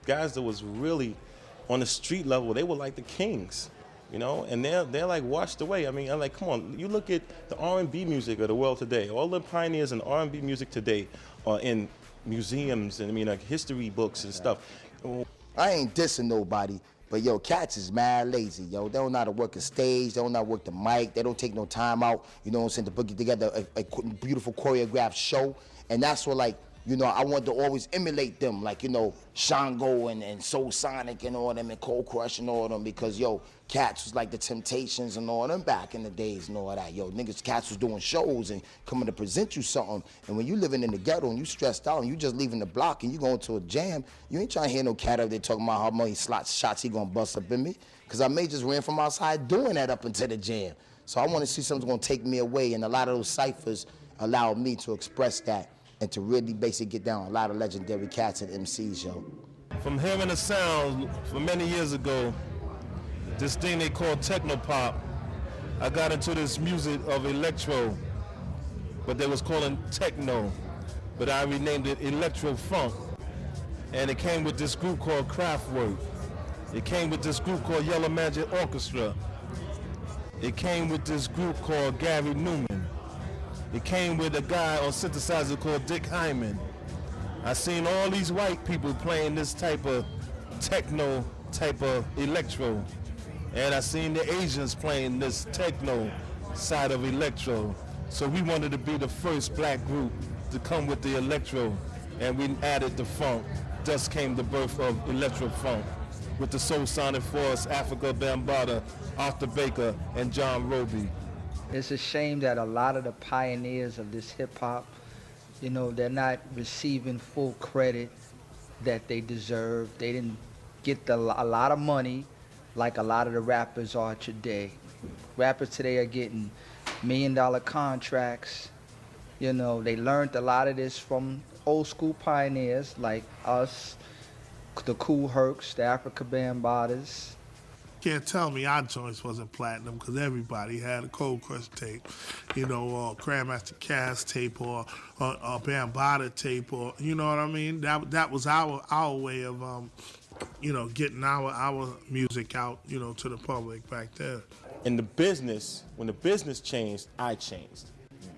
guys that was really on the street level, they were like the kings, you know, and they're like washed away. I mean, I'm like, come on, you look at the R&B music of the world today. All the pioneers in R&B music today are in museums and, I mean, like history books and stuff. I ain't dissing nobody, but yo, cats is mad lazy, yo. They don't know how to work a stage, they don't know how to work the mic, they don't take no time out, you know what I'm saying, to put together a beautiful choreographed show. And that's what, like, you know, I want to always emulate them, like, you know, Shango and Soul Sonic and all them and Cold Crush and all them, because, yo, cats was like the Temptations and all them back in the days and all that. Yo, niggas, cats was doing shows and coming to present you something. And when you living in the ghetto and you stressed out and you just leaving the block and you going to a jam, you ain't trying to hear no cat up there talking about how many shots he gonna bust up in me. Because I may just ran from outside doing that up into the jam. So I want to see something gonna take me away, and a lot of those ciphers allowed me to express that and to really basically get down a lot of legendary cats and MCs, yo. From hearing the sound from many years ago, this thing they call techno pop, I got into this music of electro, but they was calling techno, but I renamed it electro funk. And it came with this group called Kraftwerk. It came with this group called Yellow Magic Orchestra. It came with this group called Gary Newman. It came with a guy on synthesizer called Dick Hyman. I seen all these white people playing this type of techno, type of electro. And I seen the Asians playing this techno side of electro. So we wanted to be the first black group to come with the electro, and we added the funk. Thus came the birth of electro funk with the Soul Sonic Force, Africa Bambaataa, Arthur Baker, and John Roby. It's a shame that a lot of the pioneers of this hip-hop, you know, they're not receiving full credit that they deserve. They didn't get a lot of money like a lot of the rappers are today. Rappers today are getting $1 million contracts. You know, they learned a lot of this from old school pioneers like us, the Cool Hercs, the Africa Bambaatas. Can't tell me our joints wasn't platinum, because everybody had a Cold Crush tape, you know, or Grandmaster Cass tape, or Bambaataa tape, or, you know what I mean? That was our way of, you know, getting our music out, you know, to the public back then. In the business, when the business changed, I changed,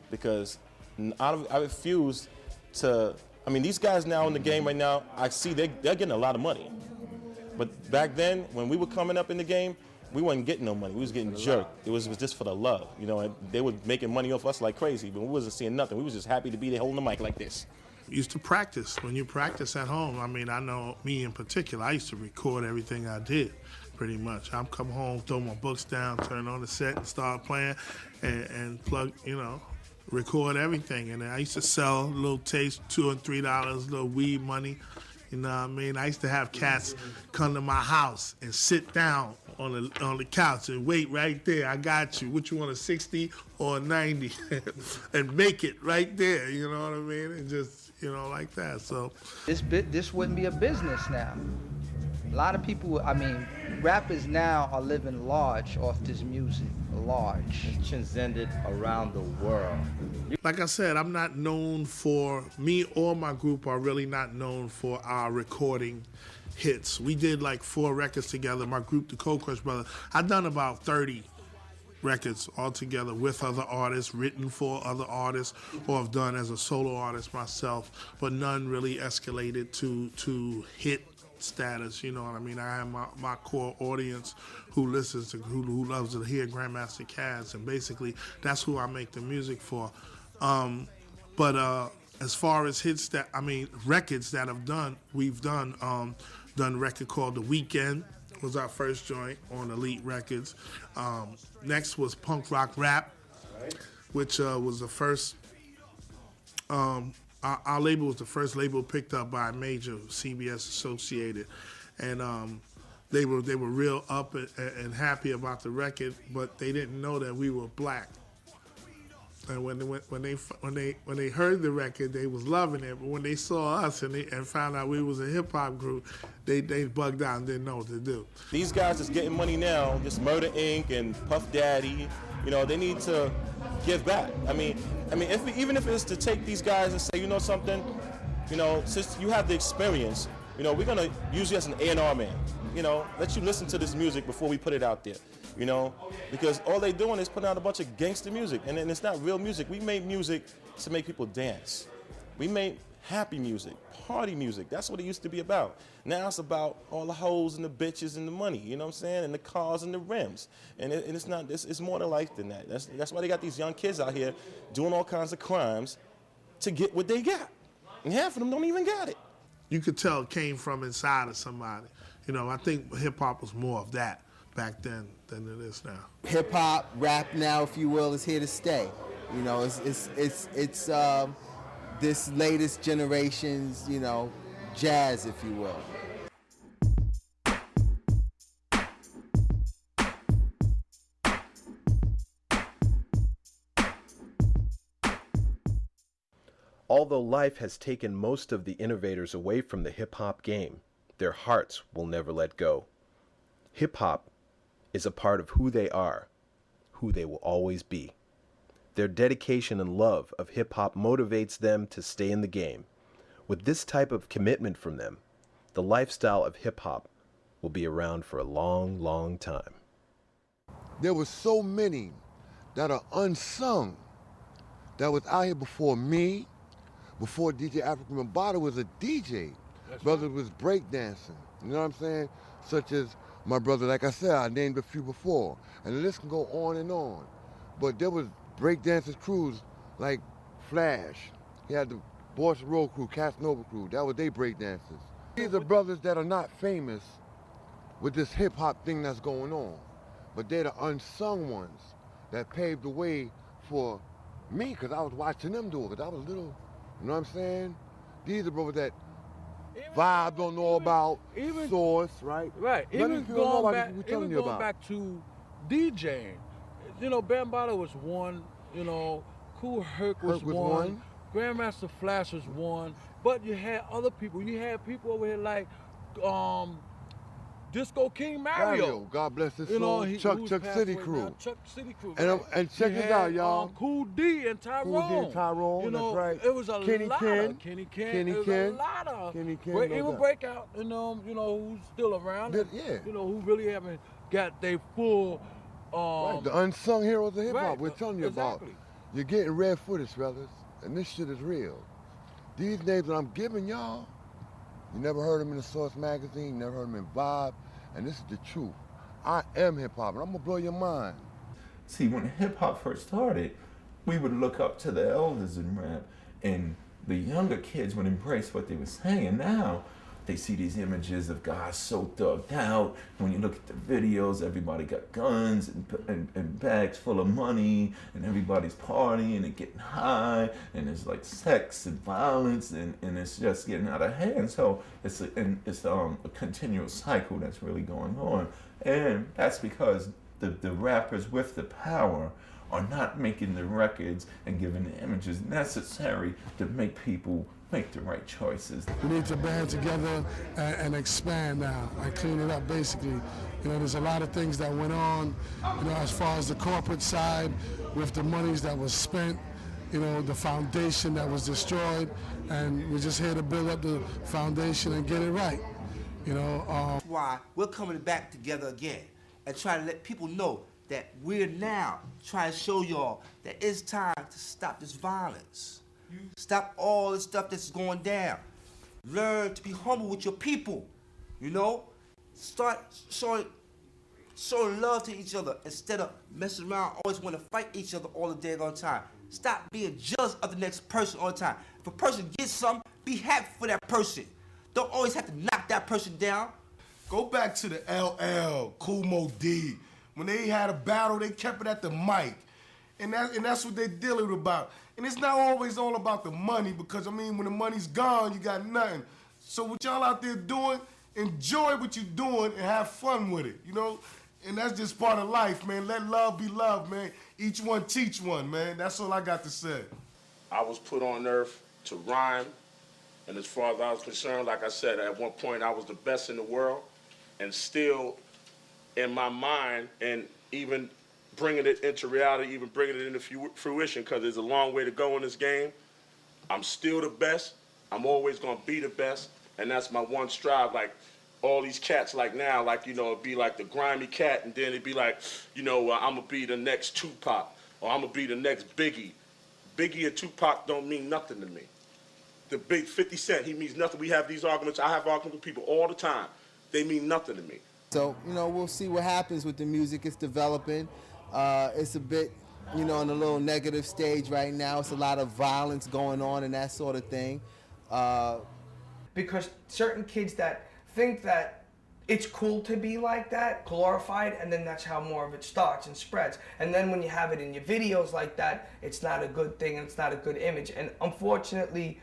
because I refused to. I mean, these guys now in the game right now, I see they're getting a lot of money. But back then, when we were coming up in the game, we wasn't getting no money. We was getting jerked. It was just for the love, you know. And they were making money off us like crazy, but we wasn't seeing nothing. We was just happy to be there holding the mic like this. Used to practice. When you practice at home, I mean, I know me in particular, I used to record everything I did, pretty much. I'd come home, throw my books down, turn on the set and start playing and plug, you know, record everything. And I used to sell little tapes, $2 and $3, little weed money. You know what I mean? I used to have cats come to my house and sit down on the couch and wait right there. I got you. What you want, a 60 or a 90? And make it right there, you know what I mean? And just, you know, like that. So this wouldn't be a business now. A lot of people, I mean, rappers now are living large off this music, large. It's transcended around the world. Like I said, I'm not known for, me or my group are really not known for our recording hits. We did like 4 records together, my group, the Cold Crush Brothers. I've done about 30 records altogether with other artists, written for other artists, or I've done as a solo artist myself, but none really escalated to hit status, you know what I mean? I have my core audience who listens to, who loves to hear Grandmaster Cass, and basically that's who I make the music for. But as far as hits that, I mean, records that we've done a record called The Weekend, was our first joint on Elite Records. Next was Punk Rock Rap, which was the first, our label was the first label picked up by a major, CBS Associated, and they were real up and happy about the record, but they didn't know that we were black. And when they heard the record, they was loving it. But when they saw us and found out we was a hip hop group, they bugged out and didn't know what to do. These guys that's getting money now, just Murder Inc. and Puff Daddy, you know, they need to give back. I mean, even if it's to take these guys and say, you know something, you know, since you have the experience, You know, we're gonna use you as an A&R man. You know, let you listen to this music before we put it out there. You know, because all they doing is putting out a bunch of gangster music, and it's not real music. We made music to make people dance. We made happy music, party music. That's what it used to be about. Now it's about all the hoes and the bitches and the money, you know what I'm saying, and the cars and the rims. And it's not. It's more to life than that. That's why they got these young kids out here doing all kinds of crimes to get what they got, and half of them don't even got it. You could tell it came from inside of somebody. You know, I think hip hop was more of that back then than it is now. Hip hop, rap now, if you will, is here to stay. You know, it's this latest generation's, you know, jazz, if you will. Although life has taken most of the innovators away from the hip-hop game, their hearts will never let go. Hip-hop is a part of who they are, who they will always be. Their dedication and love of hip-hop motivates them to stay in the game. With this type of commitment from them, the lifestyle of hip-hop will be around for a long, long time. There were so many that are unsung that was out here before me, before DJ African Bambaataa was a DJ. Brother was breakdancing, you know what I'm saying? Such as my brother, like I said, I named a few before, and the list can go on and on. But there was breakdancers crews like Flash. He had the Boss Road crew, Casanova crew. That was they breakdancers. These are brothers that are not famous with this hip hop thing that's going on, but they're the unsung ones that paved the way for me, because I was watching them do it, because I was little, you know what I'm saying? These are brothers that Vibe don't know about, Source, right? Right. Even going back to DJing. You know, Bambaataa was one, you know, Kool Herc was one, Grandmaster Flash was one, but you had other people. You had people over here like Disco King Mario. God bless his soul. Chuck City Crew. Chuck City Crew. And check this out, y'all. Cool D and Tyrone. Cool D and Tyrone, you know, that's right. It was a lot of Kenny Ken. A lot of even Breakout, you know who's still around. Yeah. You know, who really haven't got their full right, the unsung heroes of hip hop. Right, we're telling you about. You're getting red footage, brothers, and this shit is real. These names that I'm giving y'all, you never heard them in the Source magazine, you never heard them in Vibe, and this is the truth. I am hip hop, and I'm gonna blow your mind. See, when hip hop first started, we would look up to the elders in rap, and the younger kids would embrace what they were saying. Now, they see these images of guys so thugged out. When you look at the videos, everybody got guns and bags full of money, and everybody's partying and getting high, and there's like sex and violence, and it's just getting out of hand. So it's a continual cycle that's really going on. And that's because the rappers with the power are not making the records and giving the images necessary to make people make the right choices. We need to band together and expand now and clean it up, basically. You know, there's a lot of things that went on, you know, as far as the corporate side with the monies that was spent, you know, the foundation that was destroyed, and we're just here to build up the foundation and get it right, you know. That's why we're coming back together again and trying to let people know that we're now trying to show y'all that it's time to stop this violence. Stop all the stuff that's going down. Learn to be humble with your people, you know? Start showing love to each other instead of messing around, always want to fight each other all the daggone time. Stop being jealous of the next person all the time. If a person gets something, be happy for that person. Don't always have to knock that person down. Go back to the LL, Kool Mo D. When they had a battle, they kept it at the mic. And that's what they're dealing about. And it's not always all about the money, because, I mean, when the money's gone, you got nothing. So what y'all out there doing, enjoy what you're doing and have fun with it, you know? And that's just part of life, man. Let love be love, man. Each one teach one, man. That's all I got to say. I was put on earth to rhyme. And as far as I was concerned, like I said, at one point I was the best in the world. And still, in my mind, and even bringing it into reality, even bringing it into fruition, because there's a long way to go in this game. I'm still the best. I'm always going to be the best. And that's my one strive. Like, all these cats like now, like, you know, it'd be like the grimy cat, and then it'd be like, you know, I'm gonna be the next Tupac, or I'm gonna be the next Biggie. Biggie and Tupac don't mean nothing to me. The big 50 Cent, he means nothing. We have these arguments. I have arguments with people all the time. They mean nothing to me. So, you know, we'll see what happens with the music. It's developing. It's a bit, you know, in a little negative stage right now. It's a lot of violence going on and that sort of thing. Because certain kids that think that it's cool to be like that, glorified, and then that's how more of it starts and spreads. And then when you have it in your videos like that, it's not a good thing and it's not a good image. And unfortunately,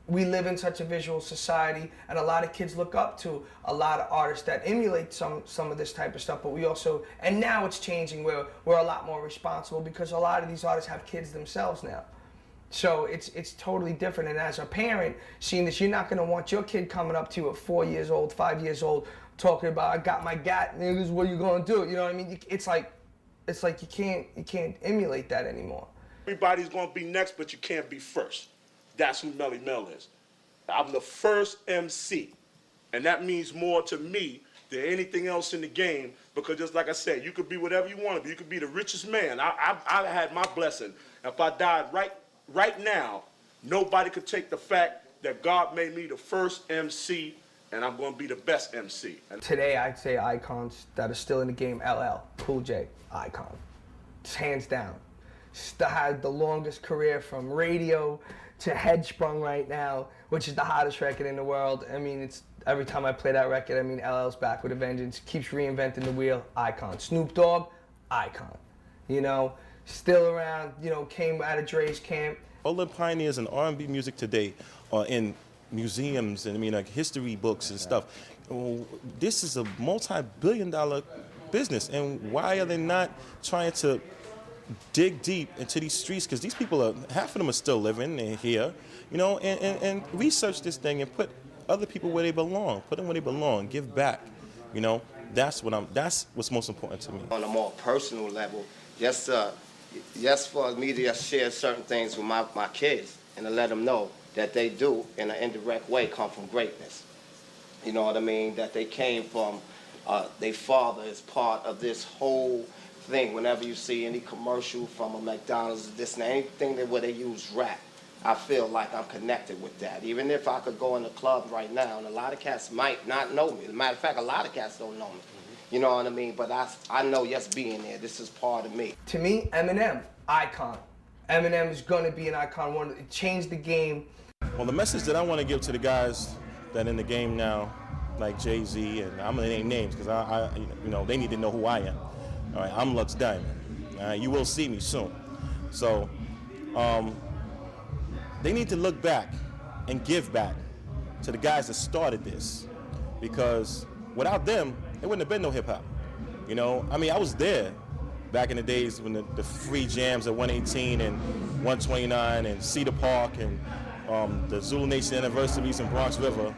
we live in such a visual society, and a lot of kids look up to a lot of artists that emulate some of this type of stuff, but we also, and now it's changing where we're a lot more responsible because a lot of these artists have kids themselves now. So it's totally different, and as a parent, seeing this, you're not gonna want your kid coming up to you at 4 years old, 5 years old, talking about, I got my gat, niggas, what are you gonna do? You know what I mean? It's like you can't emulate that anymore. Everybody's gonna be next, but you can't be first. That's who Melly Mel is. I'm the first MC, and that means more to me than anything else in the game, because just like I said, you could be whatever you want to be. You could be the richest man. I had my blessing. If I died right now, nobody could take the fact that God made me the first MC, and I'm going to be the best MC. Today, I'd say icons that are still in the game, LL, Cool J, icon. It's hands down. Still had the longest career from radio to Headsprung right now, which is the hottest record in the world. I mean, it's every time I play that record, I mean, LL's back with a vengeance, keeps reinventing the wheel, icon. Snoop Dogg, icon. You know, still around, you know, came out of Dre's camp. All the pioneers in R&B music today are in museums and, I mean, like history books and stuff. This is a multi-billion-dollar business, and why are they not trying to dig deep into these streets? Because these people are, half of them are still living here, you know, and research this thing and put other people where they belong. Put them where they belong. Give back, you know. That's what's most important to me. On a more personal level, just for me to just share certain things with my kids and to let them know that they do, in an indirect way, come from greatness. You know what I mean? That they came from, their father is part of this whole thing. Whenever you see any commercial from a McDonald's, this and anything where they use rap, I feel like I'm connected with that. Even if I could go in the club right now, and a lot of cats might not know me. As a matter of fact, a lot of cats don't know me. You know what I mean? But I know just being there, this is part of me. To me, Eminem, icon. Eminem is gonna be an icon. It changed the game. Well, the message that I want to give to the guys that are in the game now, like Jay-Z, and I'm gonna name names because you know, they need to know who I am. All right, I'm Lux Diamond. All right, you will see me soon. So, they need to look back and give back to the guys that started this, because without them, there wouldn't have been no hip hop. You know, I mean, I was there back in the days when the free jams at 118 and 129 and Cedar Park and the Zulu Nation anniversaries in Bronx River,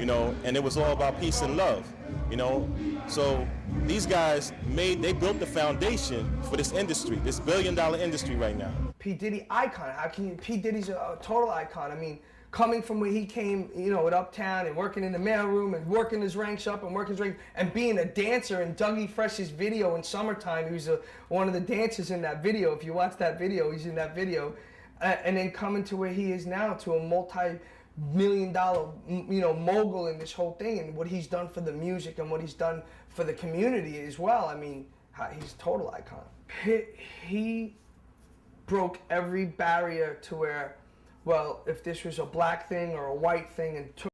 you know, and it was all about peace and love, you know. So these guys they built the foundation for this industry, this billion-dollar industry right now. P. Diddy, icon. P. Diddy's a total icon. I mean, coming from where he came, you know, at Uptown and working in the mailroom and working his ranks up and working his ranks and being a dancer in Dougie Fresh's video in Summertime. He was one of the dancers in that video. If you watch that video, he's in that video. And then coming to where he is now, to a multi-million-dollar, you know, mogul in this whole thing, and what he's done for the music and what he's done for the community as well. I mean, he's a total icon. He broke every barrier to where, well, if this was a black thing or a white thing, and took